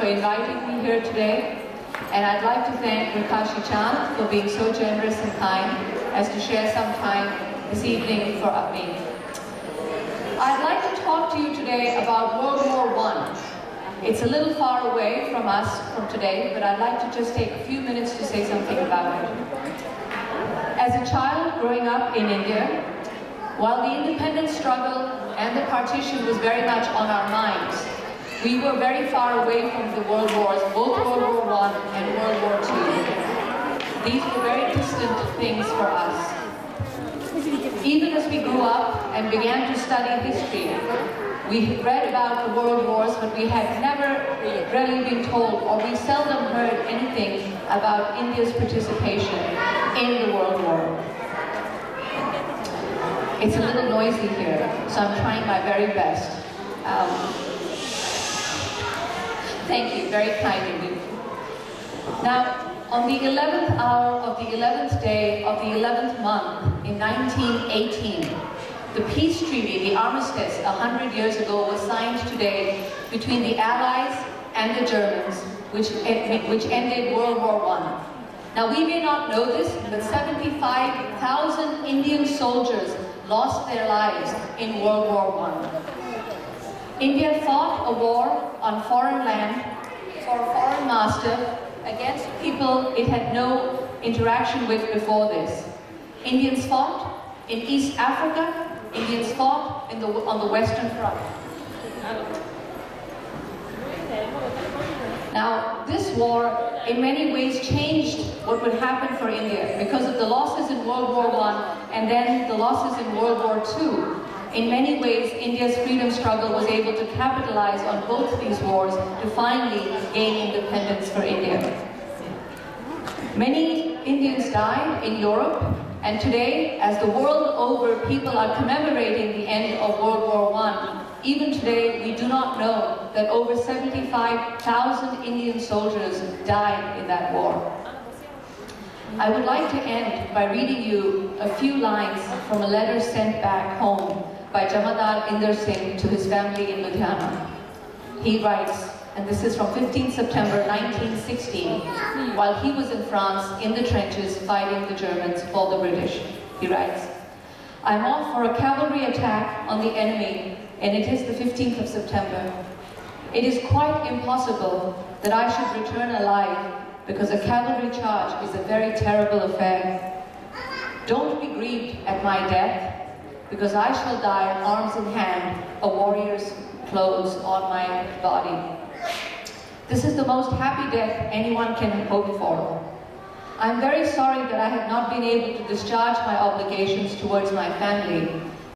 for inviting me here today. And I'd like to thank Rakashi Chand for being so generous and kind as to share some time this evening for me. I'd like to talk to you today about World War I. It's a little far away from us from today, but I'd like to just take a few minutes to say something about it. As a child growing up in India, while the independence struggle and the partition was very much on our minds, we were very far away from the world wars, both World War I and World War II. These were very distant things for us. Even as we grew up and began to study history, we had read about the world wars, but we had never really been told, or we seldom heard anything about India's participation in the World War. It's a little noisy here, so I'm trying my very best. Thank you, very kind of you. Now, on the 11th hour of the 11th day of the 11th month in 1918, the peace treaty, the armistice, 100 years ago, was signed today between the Allies and the Germans, which ended World War I. Now, we may not know this, but 75,000 Indian soldiers lost their lives in World War I. India fought a war on foreign land for a foreign master against people it had no interaction with before this. Indians fought in East Africa, Indians fought on the Western Front. Now, this war in many ways changed what would happen for India because of the losses in World War I and then the losses in World War II. In many ways, India's freedom struggle was able to capitalize on both these wars to finally gain independence for India. Many Indians died in Europe, and today, as the world over people are commemorating the end of World War I, even today we do not know that over 75,000 Indian soldiers died in that war. I would like to end by reading you a few lines from a letter sent back home by Jamadar Inder Singh to his family in Ludhiana. He writes, and this is from 15 September 1916, while he was in France in the trenches fighting the Germans for the British. He writes, "I'm off for a cavalry attack on the enemy, and it is the 15th of September. It is quite impossible that I should return alive, because a cavalry charge is a very terrible affair. Don't be grieved at my death, because I shall die arms in hand, a warrior's clothes on my body. This is the most happy death anyone can hope for. I'm very sorry that I have not been able to discharge my obligations towards my family,